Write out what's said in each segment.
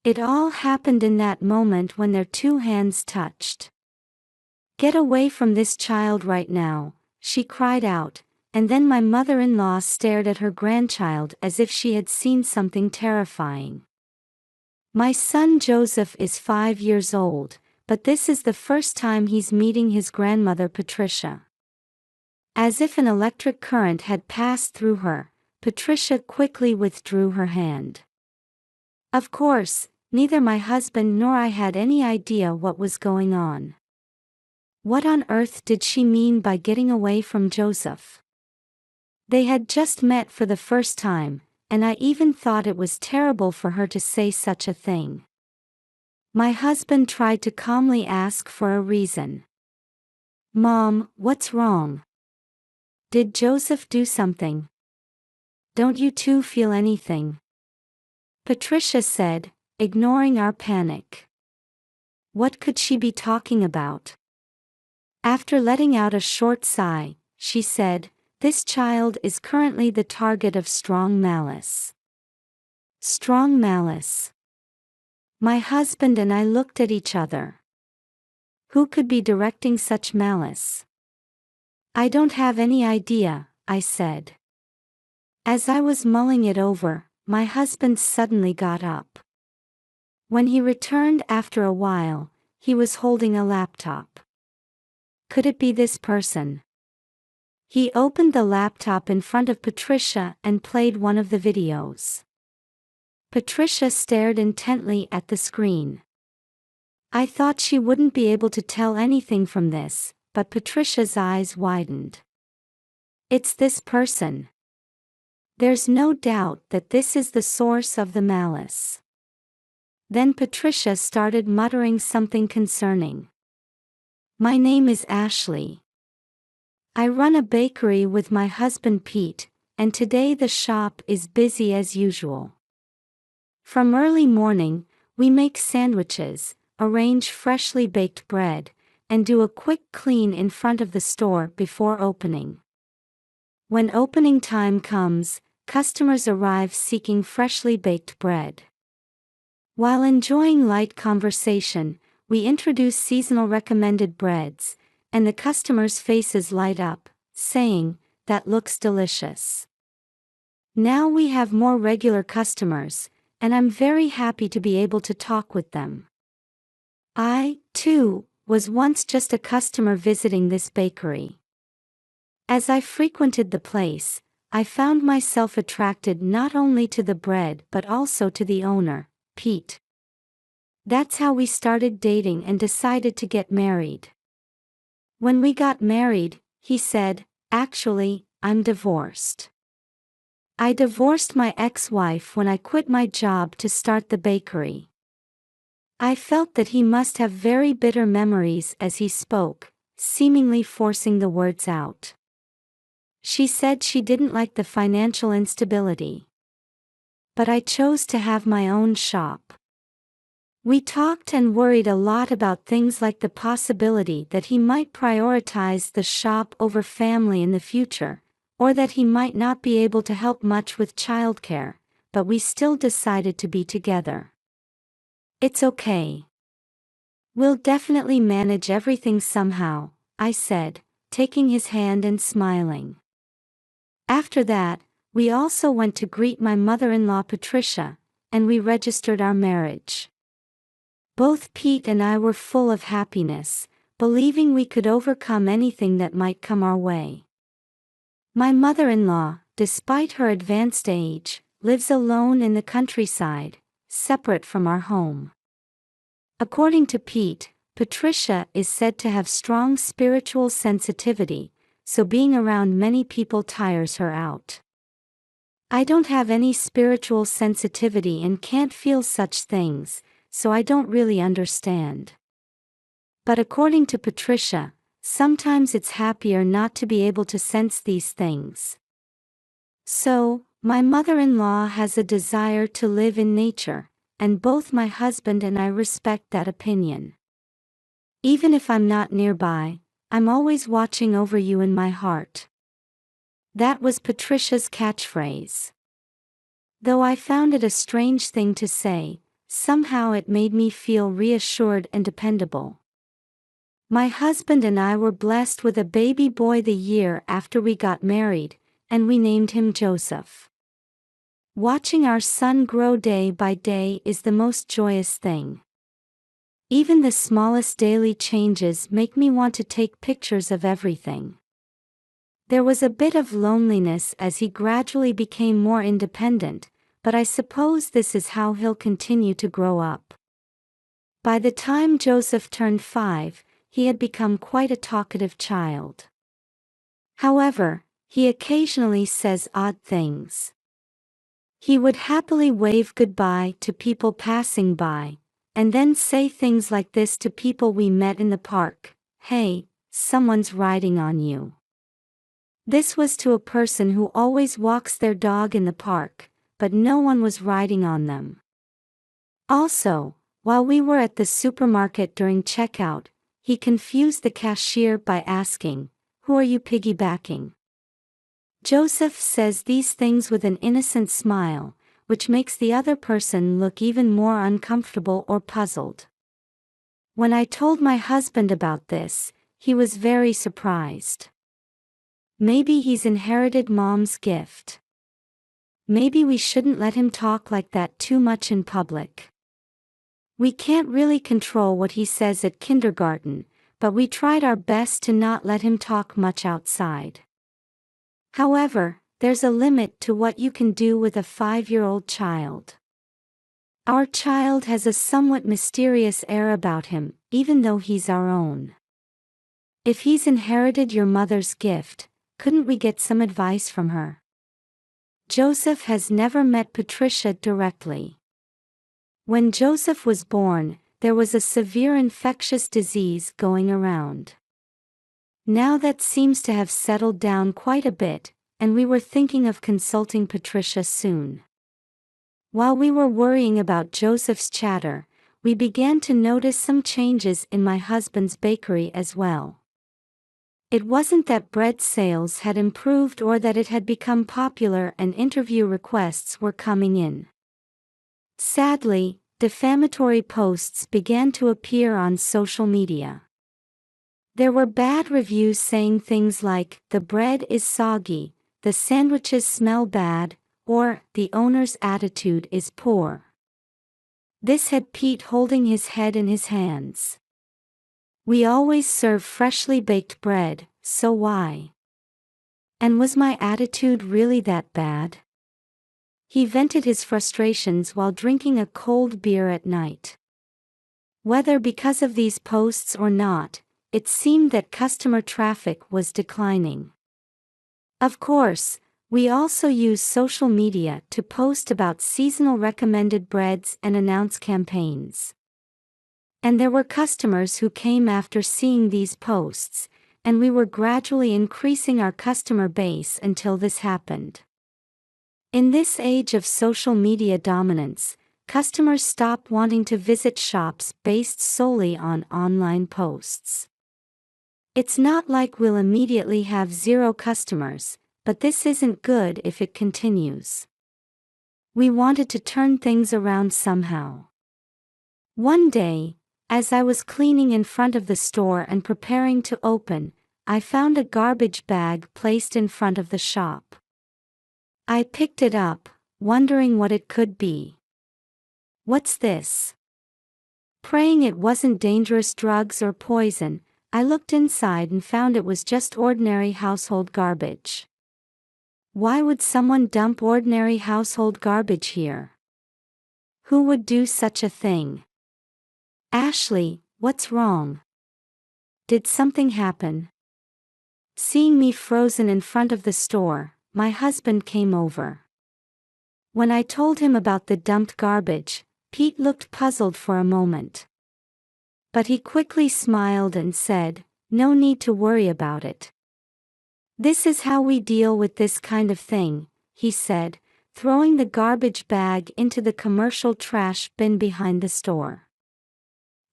It all happened in that moment when their two hands touched. "Get away from this child right now," she cried out, and then my mother-in-law stared at her grandchild as if she had seen something terrifying. My son Joseph is 5 years old, but this is the first time he's meeting his grandmother Patricia. As if an electric current had passed through her, Patricia quickly withdrew her hand. Of course, neither my husband nor I had any idea what was going on. What on earth did she mean by getting away from Joseph? They had just met for the first time, and I even thought it was terrible for her to say such a thing. My husband tried to calmly ask for a reason. "Mom, what's wrong? Did Joseph do something? Don't you two feel anything?" Patricia said, ignoring our panic. What could she be talking about? After letting out a short sigh, she said, "This child is currently the target of strong malice." Strong malice. My husband and I looked at each other. Who could be directing such malice? "I don't have any idea," I said. As I was mulling it over, my husband suddenly got up. When he returned after a while, he was holding a laptop. Could it be this person? He opened the laptop in front of Patricia and played one of the videos. Patricia stared intently at the screen. I thought she wouldn't be able to tell anything from this, but Patricia's eyes widened. It's this person. There's no doubt that this is the source of the malice. Then Patricia started muttering something concerning. "My name is Ashley. I run a bakery with my husband Pete, and today the shop is busy as usual. From early morning, we make sandwiches, arrange freshly baked bread, and do a quick clean in front of the store before opening. When opening time comes, customers arrive seeking freshly baked bread. While enjoying light conversation, we introduce seasonal recommended breads, and the customers' faces light up, saying, 'That looks delicious.' Now we have more regular customers, and I'm very happy to be able to talk with them. I, too, was once just a customer visiting this bakery. As I frequented the place, I found myself attracted not only to the bread but also to the owner, Pete. That's how we started dating and decided to get married. When we got married, he said, 'Actually, I'm divorced. I divorced my ex-wife when I quit my job to start the bakery.' I felt that he must have very bitter memories as he spoke, seemingly forcing the words out. She said she didn't like the financial instability. But I chose to have my own shop. We talked and worried a lot about things like the possibility that he might prioritize the shop over family in the future, or that he might not be able to help much with childcare, but we still decided to be together. It's okay. We'll definitely manage everything somehow, I said, taking his hand and smiling. After that, we also went to greet my mother-in-law Patricia, and we registered our marriage. Both Pete and I were full of happiness, believing we could overcome anything that might come our way. My mother-in-law, despite her advanced age, lives alone in the countryside, separate from our home. According to Pete, Patricia is said to have strong spiritual sensitivity, so being around many people tires her out. I don't have any spiritual sensitivity and can't feel such things, so I don't really understand. But according to Patricia, sometimes it's happier not to be able to sense these things. So, my mother-in-law has a desire to live in nature, and both my husband and I respect that opinion. Even if I'm not nearby, I'm always watching over you in my heart. That was Patricia's catchphrase. Though I found it a strange thing to say, somehow it made me feel reassured and dependable. My husband and I were blessed with a baby boy the year after we got married, and we named him Joseph. Watching our son grow day by day is the most joyous thing. Even the smallest daily changes make me want to take pictures of everything. There was a bit of loneliness as he gradually became more independent, but I suppose this is how he'll continue to grow up. By the time Joseph turned 5, he had become quite a talkative child. However, he occasionally says odd things. He would happily wave goodbye to people passing by, and then say things like this to people we met in the park: "Hey, someone's riding on you." This was to a person who always walks their dog in the park, but no one was riding on them. Also, while we were at the supermarket during checkout, he confused the cashier by asking, "Who are you piggybacking?" Joseph says these things with an innocent smile, which makes the other person look even more uncomfortable or puzzled. When I told my husband about this, he was very surprised. Maybe he's inherited mom's gift. Maybe we shouldn't let him talk like that too much in public. We can't really control what he says at kindergarten, but we tried our best to not let him talk much outside. However, there's a limit to what you can do with a 5-year-old child. Our child has a somewhat mysterious air about him, even though he's our own. If he's inherited your mother's gift, couldn't we get some advice from her? Joseph has never met Patricia directly. When Joseph was born, there was a severe infectious disease going around. Now that seems to have settled down quite a bit, and we were thinking of consulting Patricia soon. While we were worrying about Joseph's chatter, we began to notice some changes in my husband's bakery as well. It wasn't that bread sales had improved or that it had become popular and interview requests were coming in. Sadly, defamatory posts began to appear on social media. There were bad reviews saying things like, "The bread is soggy," "The sandwiches smell bad," or "The owner's attitude is poor." This had Pete holding his head in his hands. "We always serve freshly baked bread, so why? And was my attitude really that bad?" He vented his frustrations while drinking a cold beer at night. Whether because of these posts or not, it seemed that customer traffic was declining. Of course, we also use social media to post about seasonal recommended breads and announce campaigns. And there were customers who came after seeing these posts, and we were gradually increasing our customer base until this happened. In this age of social media dominance, customers stop wanting to visit shops based solely on online posts. It's not like we'll immediately have 0 customers, but this isn't good if it continues. We wanted to turn things around somehow. One day, as I was cleaning in front of the store and preparing to open, I found a garbage bag placed in front of the shop. I picked it up, wondering what it could be. "What's this?" Praying it wasn't dangerous drugs or poison, I looked inside and found it was just ordinary household garbage. Why would someone dump ordinary household garbage here? Who would do such a thing? "Ashley, what's wrong? Did something happen?" Seeing me frozen in front of the store, my husband came over. When I told him about the dumped garbage, Pete looked puzzled for a moment. But he quickly smiled and said, "No need to worry about it. This is how we deal with this kind of thing," he said, throwing the garbage bag into the commercial trash bin behind the store.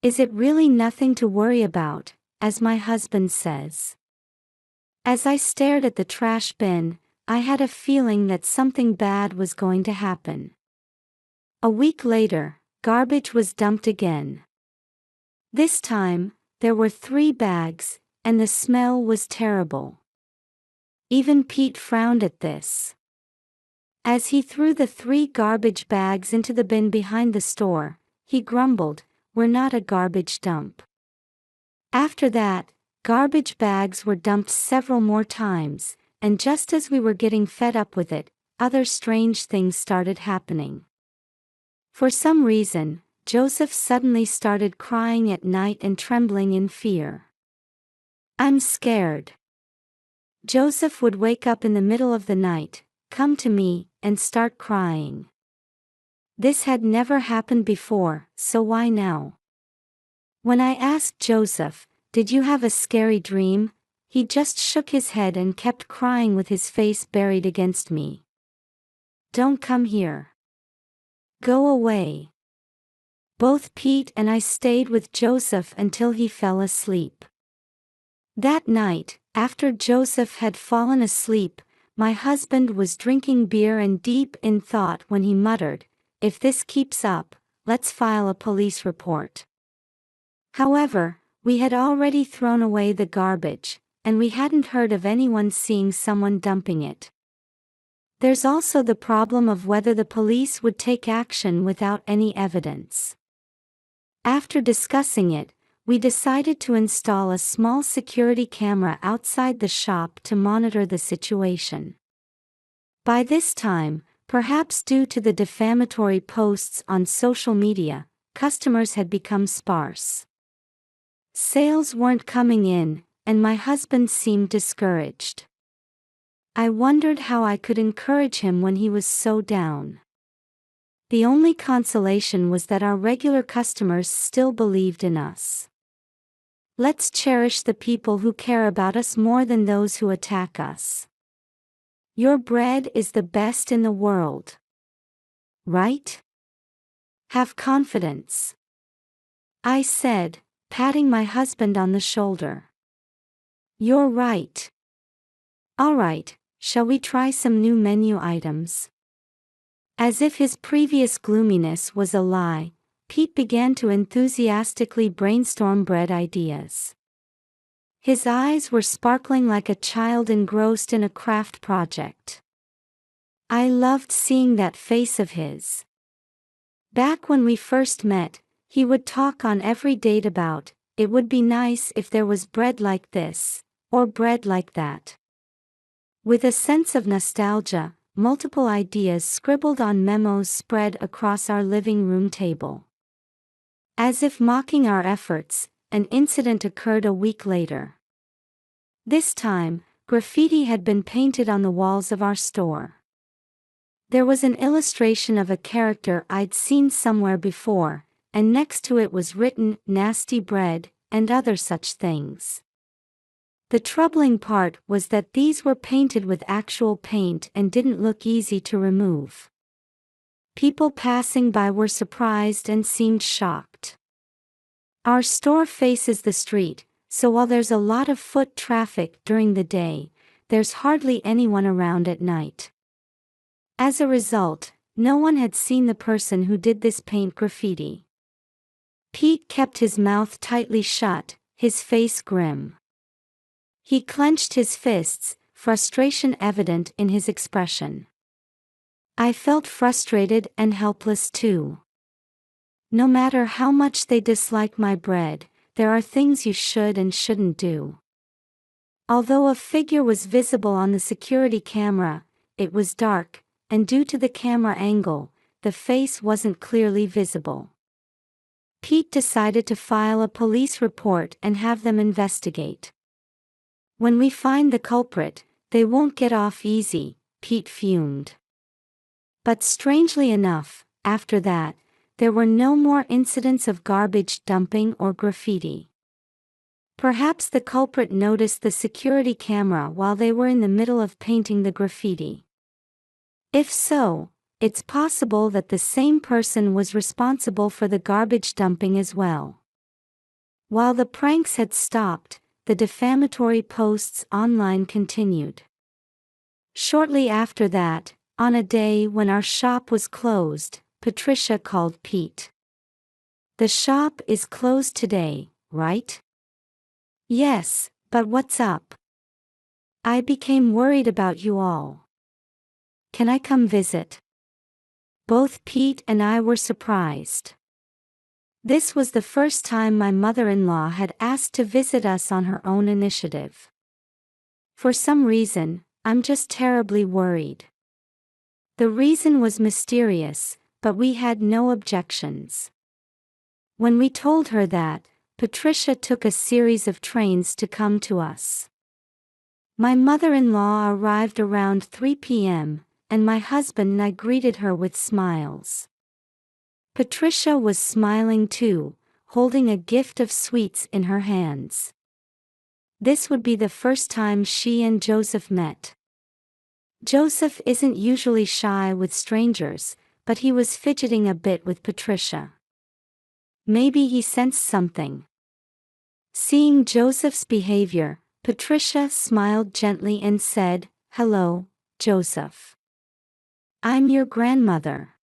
Is it really nothing to worry about, as my husband says? As I stared at the trash bin, I had a feeling that something bad was going to happen. A week later, garbage was dumped again. This time, there were 3 bags, and the smell was terrible. Even Pete frowned at this. As he threw the 3 garbage bags into the bin behind the store, he grumbled, "We're not a garbage dump." After that, garbage bags were dumped several more times, and just as we were getting fed up with it, other strange things started happening. For some reason, Joseph suddenly started crying at night and trembling in fear. "I'm scared." Joseph would wake up in the middle of the night, come to me, and start crying. This had never happened before, so why now? When I asked Joseph, "Did you have a scary dream?" he just shook his head and kept crying with his face buried against me. "Don't come here. Go away." Both Pete and I stayed with Joseph until he fell asleep. That night, after Joseph had fallen asleep, my husband was drinking beer and deep in thought when he muttered, "If this keeps up, let's file a police report." However, we had already thrown away the garbage, and we hadn't heard of anyone seeing someone dumping it. There's also the problem of whether the police would take action without any evidence. After discussing it, we decided to install a small security camera outside the shop to monitor the situation. By this time, perhaps due to the defamatory posts on social media, customers had become sparse. Sales weren't coming in, and my husband seemed discouraged. I wondered how I could encourage him when he was so down. The only consolation was that our regular customers still believed in us. Let's cherish the people who care about us more than those who attack us. Your bread is the best in the world. Right? Have confidence. I said, patting my husband on the shoulder. You're right. All right, shall we try some new menu items? As if his previous gloominess was a lie, Pete began to enthusiastically brainstorm bread ideas. His eyes were sparkling like a child engrossed in a craft project. I loved seeing that face of his. Back when we first met, he would talk on every date about, "It would be nice if there was bread like this, or bread like that." With a sense of nostalgia, multiple ideas scribbled on memos spread across our living room table. As if mocking our efforts, an incident occurred a week later. This time, graffiti had been painted on the walls of our store. There was an illustration of a character I'd seen somewhere before, and next to it was written, "Nasty bread," and other such things. The troubling part was that these were painted with actual paint and didn't look easy to remove. People passing by were surprised and seemed shocked. Our store faces the street, so while there's a lot of foot traffic during the day, there's hardly anyone around at night. As a result, no one had seen the person who did this paint graffiti. Pete kept his mouth tightly shut, his face grim. He clenched his fists, frustration evident in his expression. I felt frustrated and helpless too. No matter how much they dislike my bread, there are things you should and shouldn't do. Although a figure was visible on the security camera, it was dark, and due to the camera angle, the face wasn't clearly visible. Pete decided to file a police report and have them investigate. When we find the culprit, they won't get off easy, Pete fumed. But strangely enough, after that, there were no more incidents of garbage dumping or graffiti. Perhaps the culprit noticed the security camera while they were in the middle of painting the graffiti. If so, it's possible that the same person was responsible for the garbage dumping as well. While the pranks had stopped, the defamatory posts online continued. Shortly after that, on a day when our shop was closed, Patricia called Pete. The shop is closed today, right? Yes, but what's up? I became worried about you all. Can I come visit? Both Pete and I were surprised. This was the first time my mother-in-law had asked to visit us on her own initiative. For some reason, I'm just terribly worried. The reason was mysterious, but we had no objections. When we told her that, Patricia took a series of trains to come to us. My mother-in-law arrived around 3 p.m., and my husband and I greeted her with smiles. Patricia was smiling too, holding a gift of sweets in her hands. This would be the first time she and Joseph met. Joseph isn't usually shy with strangers, but he was fidgeting a bit with Patricia. Maybe he sensed something. Seeing Joseph's behavior, Patricia smiled gently and said, "Hello, Joseph. I'm your grandmother."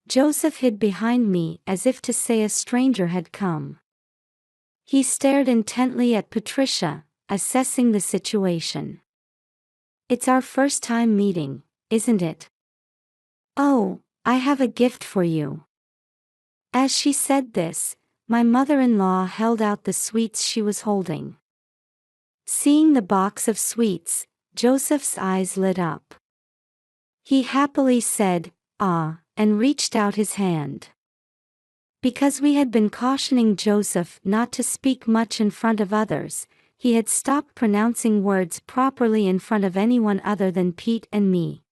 Joseph hid behind me as if to say a stranger had come. He stared intently at Patricia, assessing the situation. "It's our first time meeting, isn't it? Oh, I have a gift for you." As she said this, my mother-in-law held out the sweets she was holding. Seeing the box of sweets, Joseph's eyes lit up. He happily said, "Ah," and reached out his hand. Because we had been cautioning Joseph not to speak much in front of others, he had stopped pronouncing words properly in front of anyone other than Pete and me.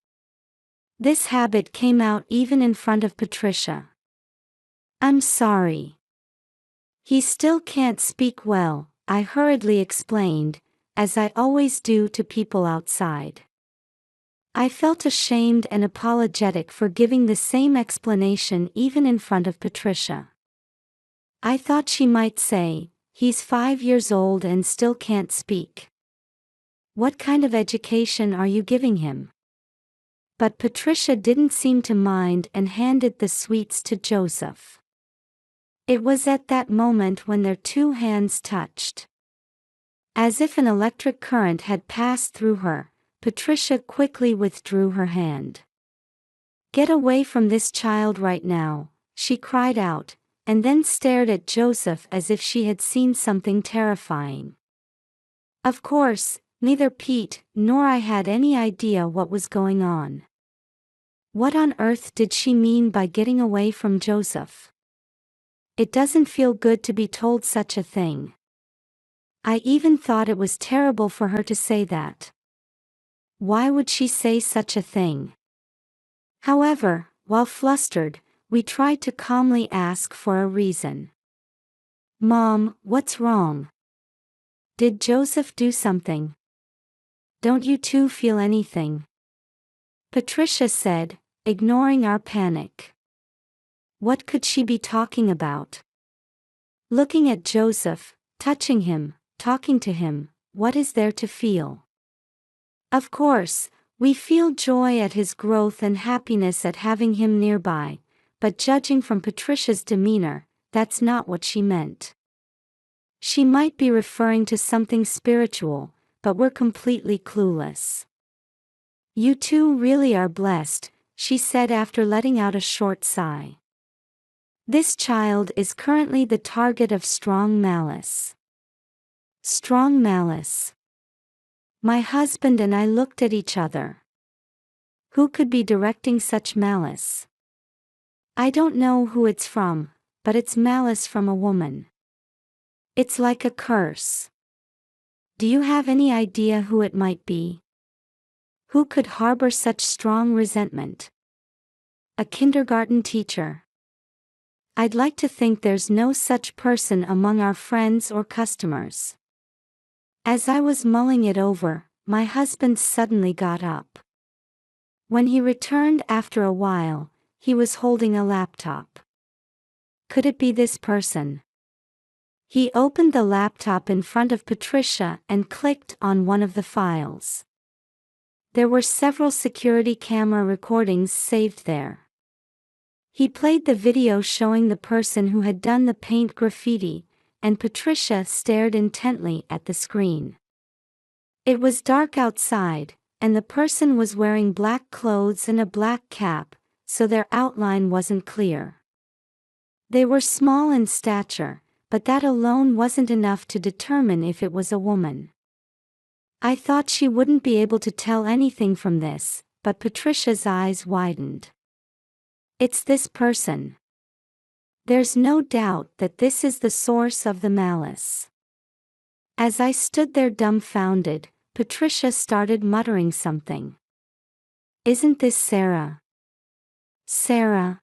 This habit came out even in front of Patricia. "I'm sorry. He still can't speak well," I hurriedly explained, as I always do to people outside. I felt ashamed and apologetic for giving the same explanation even in front of Patricia. I thought she might say, "He's 5 years old and still can't speak. What kind of education are you giving him?" But Patricia didn't seem to mind and handed the sweets to Joseph. It was at that moment when their two hands touched. As if an electric current had passed through her, Patricia quickly withdrew her hand. "Get away from this child right now," she cried out, and then stared at Joseph as if she had seen something terrifying. Of course, neither Pete nor I had any idea what was going on. What on earth did she mean by getting away from Joseph? It doesn't feel good to be told such a thing. I even thought it was terrible for her to say that. Why would she say such a thing? However, while flustered, we tried to calmly ask for a reason. "Mom, what's wrong? Did Joseph do something? Don't you two feel anything?" Patricia said, ignoring our panic. What could she be talking about? Looking at Joseph, touching him, talking to him, what is there to feel? Of course, we feel joy at his growth and happiness at having him nearby, but judging from Patricia's demeanor, that's not what she meant. She might be referring to something spiritual, but we're completely clueless. "You two really are blessed," she said after letting out a short sigh. "This child is currently the target of strong malice." Strong malice. My husband and I looked at each other. Who could be directing such malice? I don't know who it's from, but it's malice from a woman. It's like a curse. Do you have any idea who it might be? Who could harbor such strong resentment? A kindergarten teacher? I'd like to think there's no such person among our friends or customers. As I was mulling it over, my husband suddenly got up. When he returned after a while, he was holding a laptop. Could it be this person? He opened the laptop in front of Patricia and clicked on one of the files. There were several security camera recordings saved there. He played the video showing the person who had done the paint graffiti, and Patricia stared intently at the screen. It was dark outside, and the person was wearing black clothes and a black cap, so their outline wasn't clear. They were small in stature, but that alone wasn't enough to determine if it was a woman. I thought she wouldn't be able to tell anything from this, but Patricia's eyes widened. It's this person. There's no doubt that this is the source of the malice. As I stood there dumbfounded, Patricia started muttering something. Isn't this Sarah? Sarah?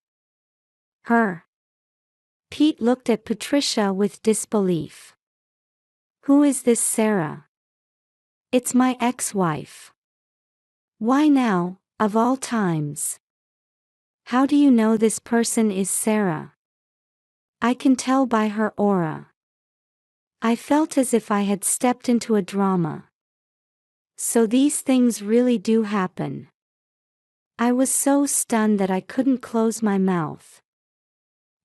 Her? Pete looked at Patricia with disbelief. Who is this Sarah? It's my ex-wife. Why now, of all times? How do you know this person is Sarah? I can tell by her aura. I felt as if I had stepped into a drama. So these things really do happen. I was so stunned that I couldn't close my mouth.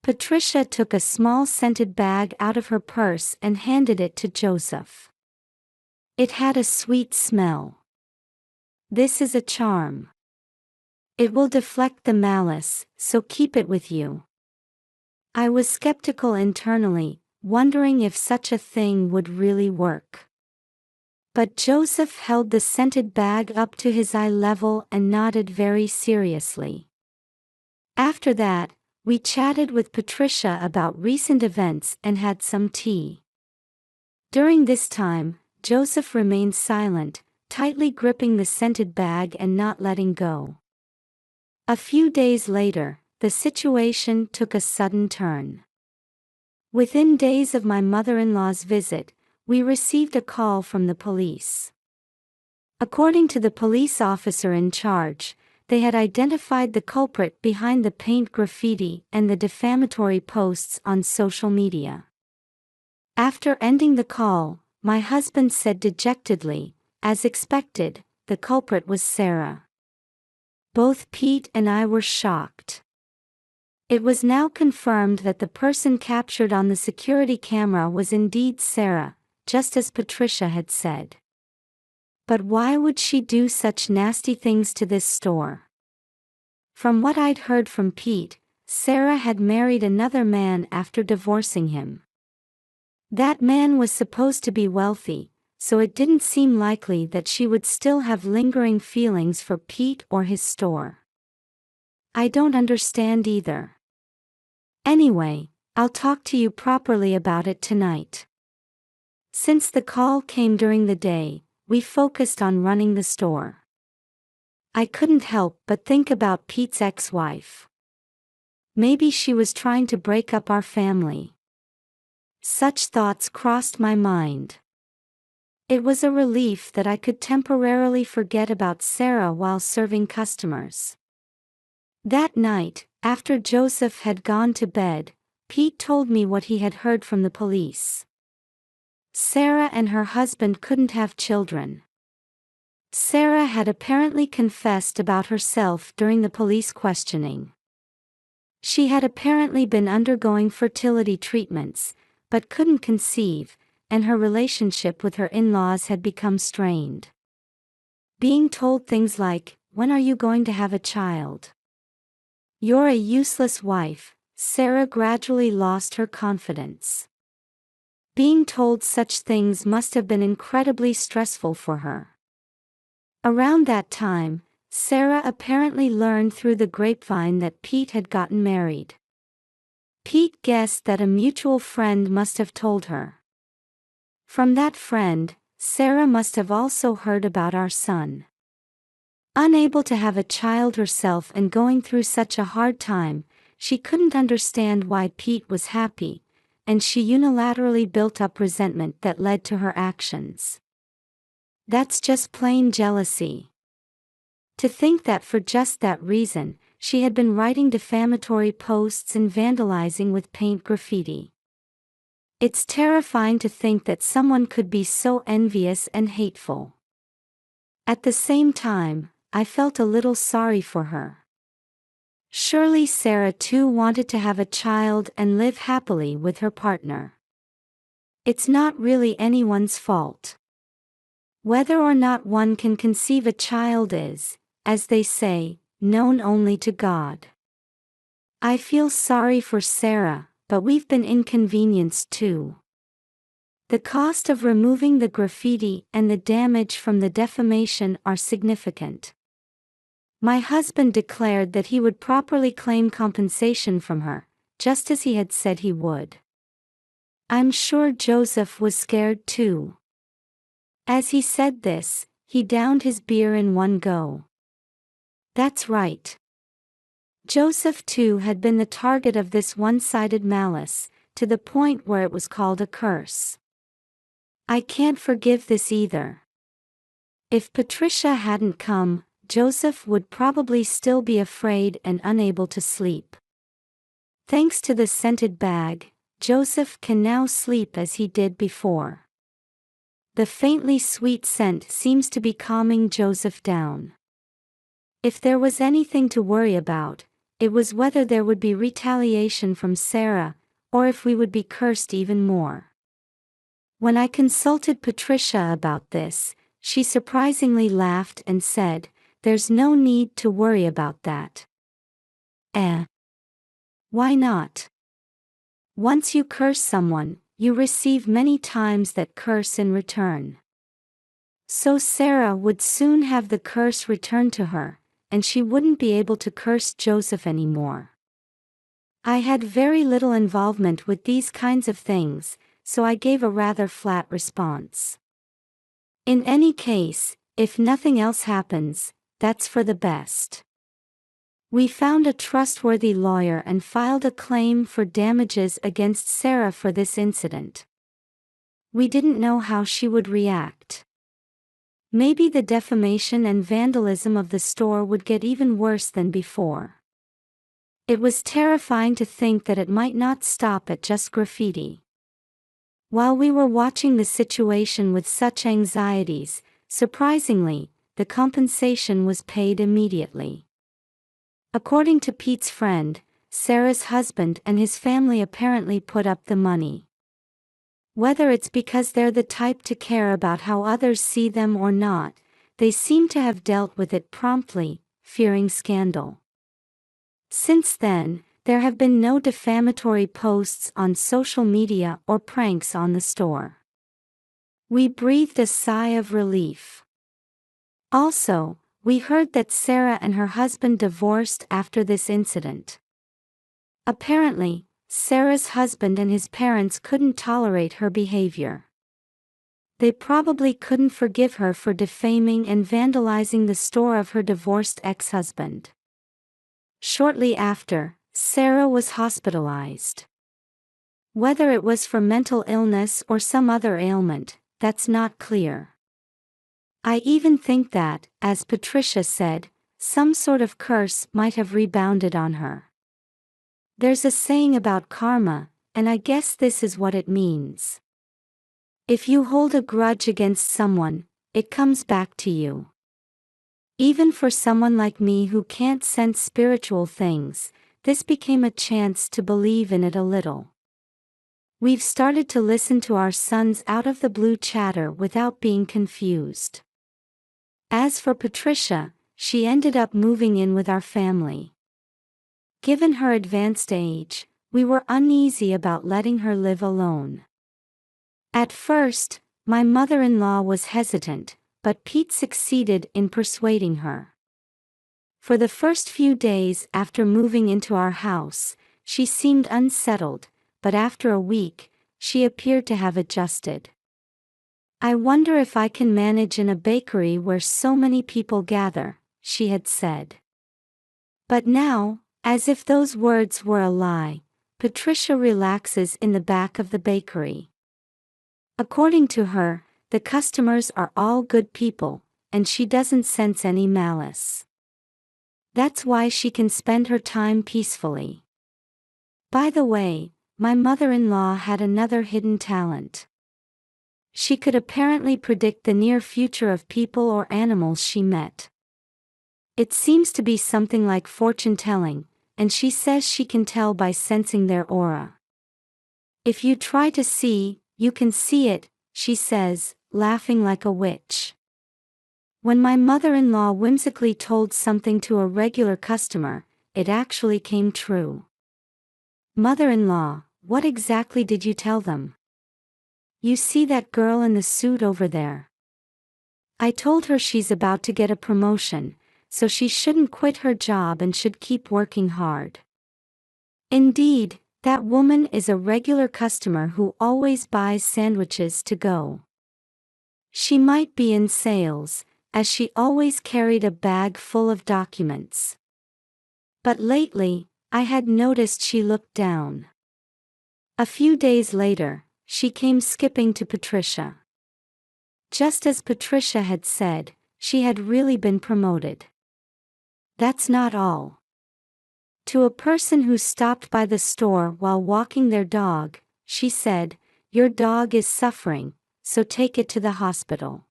Patricia took a small scented bag out of her purse and handed it to Joseph. It had a sweet smell. This is a charm. It will deflect the malice, so keep it with you. I was skeptical internally, wondering if such a thing would really work. But Joseph held the scented bag up to his eye level and nodded very seriously. After that, we chatted with Patricia about recent events and had some tea. During this time, Joseph remained silent, tightly gripping the scented bag and not letting go. A few days later, the situation took a sudden turn. Within days of my mother-in-law's visit, we received a call from the police. According to the police officer in charge, they had identified the culprit behind the paint graffiti and the defamatory posts on social media. After ending the call, my husband said dejectedly, as expected, the culprit was Sarah. Both Pete and I were shocked. It was now confirmed that the person captured on the security camera was indeed Sarah, just as Patricia had said. But why would she do such nasty things to this store? From what I'd heard from Pete, Sarah had married another man after divorcing him. That man was supposed to be wealthy, so it didn't seem likely that she would still have lingering feelings for Pete or his store. I don't understand either. Anyway, I'll talk to you properly about it tonight. Since the call came during the day, we focused on running the store. I couldn't help but think about Pete's ex-wife. Maybe she was trying to break up our family. Such thoughts crossed my mind. It was a relief that I could temporarily forget about Sarah while serving customers. That night, after Joseph had gone to bed, Pete told me what he had heard from the police. Sarah and her husband couldn't have children. Sarah had apparently confessed about herself during the police questioning. She had apparently been undergoing fertility treatments, but couldn't conceive, and her relationship with her in-laws had become strained. Being told things like, "When are you going to have a child? You're a useless wife," Sarah gradually lost her confidence. Being told such things must have been incredibly stressful for her. Around that time, Sarah apparently learned through the grapevine that Pete had gotten married. Pete guessed that a mutual friend must have told her. From that friend, Sarah must have also heard about our son. Unable to have a child herself and going through such a hard time, she couldn't understand why Pete was happy, and she unilaterally built up resentment that led to her actions. That's just plain jealousy. To think that for just that reason, she had been writing defamatory posts and vandalizing with paint graffiti. It's terrifying to think that someone could be so envious and hateful. At the same time, I felt a little sorry for her. Surely Sarah too wanted to have a child and live happily with her partner. It's not really anyone's fault. Whether or not one can conceive a child is, as they say, known only to God. I feel sorry for Sarah, but we've been inconvenienced too. The cost of removing the graffiti and the damage from the defamation are significant. My husband declared that he would properly claim compensation from her, just as he had said he would. I'm sure Joseph was scared too. As he said this, he downed his beer in one go. That's right. Joseph too had been the target of this one-sided malice, to the point where it was called a curse. I can't forgive this either. If Patricia hadn't come, Joseph would probably still be afraid and unable to sleep. Thanks to the scented bag, Joseph can now sleep as he did before. The faintly sweet scent seems to be calming Joseph down. If there was anything to worry about, it was whether there would be retaliation from Sarah, or if we would be cursed even more. When I consulted Patricia about this, she surprisingly laughed and said, "There's no need to worry about that." Why not? Once you curse someone, you receive many times that curse in return. So Sarah would soon have the curse returned to her, and she wouldn't be able to curse Joseph anymore. I had very little involvement with these kinds of things, so I gave a rather flat response. In any case, if nothing else happens, that's for the best. We found a trustworthy lawyer and filed a claim for damages against Sarah for this incident. We didn't know how she would react. Maybe the defamation and vandalism of the store would get even worse than before. It was terrifying to think that it might not stop at just graffiti. While we were watching the situation with such anxieties, surprisingly, the compensation was paid immediately. According to Pete's friend, Sarah's husband and his family apparently put up the money. Whether it's because they're the type to care about how others see them or not, they seem to have dealt with it promptly, fearing scandal. Since then, there have been no defamatory posts on social media or pranks on the store. We breathed a sigh of relief. Also, we heard that Sarah and her husband divorced after this incident. Apparently, Sarah's husband and his parents couldn't tolerate her behavior. They probably couldn't forgive her for defaming and vandalizing the store of her divorced ex-husband. Shortly after, Sarah was hospitalized. Whether it was for mental illness or some other ailment, that's not clear. I even think that, as Patricia said, some sort of curse might have rebounded on her. There's a saying about karma, and I guess this is what it means. If you hold a grudge against someone, it comes back to you. Even for someone like me who can't sense spiritual things, this became a chance to believe in it a little. We've started to listen to our son's out-of-the-blue chatter without being confused. As for Patricia, she ended up moving in with our family. Given her advanced age, we were uneasy about letting her live alone. At first, my mother-in-law was hesitant, but Pete succeeded in persuading her. For the first few days after moving into our house, she seemed unsettled, but after a week, she appeared to have adjusted. "I wonder if I can manage in a bakery where so many people gather," she had said. But now, as if those words were a lie, Patricia relaxes in the back of the bakery. According to her, the customers are all good people, and she doesn't sense any malice. That's why she can spend her time peacefully. By the way, my mother-in-law had another hidden talent. She could apparently predict the near future of people or animals she met. It seems to be something like fortune-telling, and she says she can tell by sensing their aura. If you try to see, you can see it, she says, laughing like a witch. When my mother-in-law whimsically told something to a regular customer, it actually came true. Mother-in-law, what exactly did you tell them? You see that girl in the suit over there? I told her she's about to get a promotion, so she shouldn't quit her job and should keep working hard. Indeed, that woman is a regular customer who always buys sandwiches to go. She might be in sales, as she always carried a bag full of documents. But lately, I had noticed she looked down. A few days later, she came skipping to Patricia. Just as Patricia had said, she had really been promoted. That's not all. To a person who stopped by the store while walking their dog, she said, "Your dog is suffering, so take it to the hospital."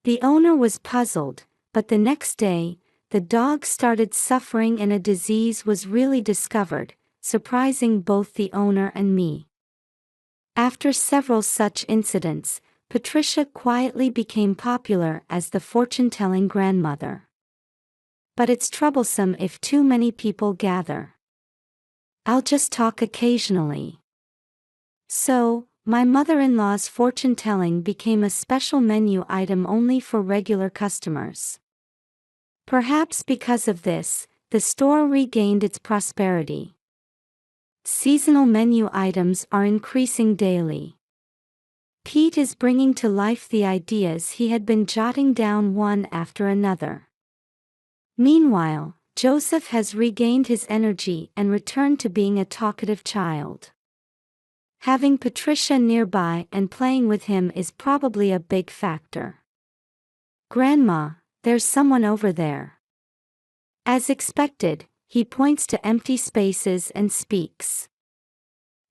The owner was puzzled, but the next day, the dog started suffering and a disease was really discovered, surprising both the owner and me. After several such incidents, Patricia quietly became popular as the fortune-telling grandmother. But it's troublesome if too many people gather. I'll just talk occasionally. So, my mother-in-law's fortune-telling became a special menu item only for regular customers. Perhaps because of this, the store regained its prosperity. Seasonal menu items are increasing daily. Pete is bringing to life the ideas he had been jotting down one after another. Meanwhile, Joseph has regained his energy and returned to being a talkative child. Having Patricia nearby and playing with him is probably a big factor. "Grandma, there's someone over there." As expected, he points to empty spaces and speaks.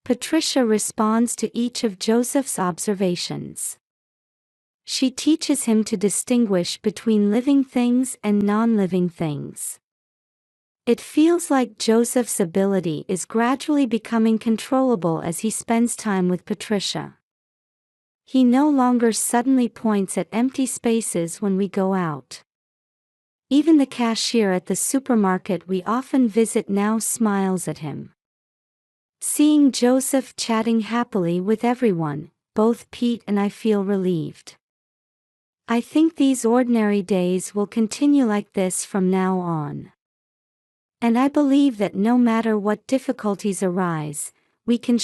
Patricia responds to each of Joseph's observations. She teaches him to distinguish between living things and non-living things. It feels like Joseph's ability is gradually becoming controllable as he spends time with Patricia. He no longer suddenly points at empty spaces when we go out. Even the cashier at the supermarket we often visit now smiles at him. Seeing Joseph chatting happily with everyone, both Pete and I feel relieved. I think these ordinary days will continue like this from now on. And I believe that no matter what difficulties arise, we can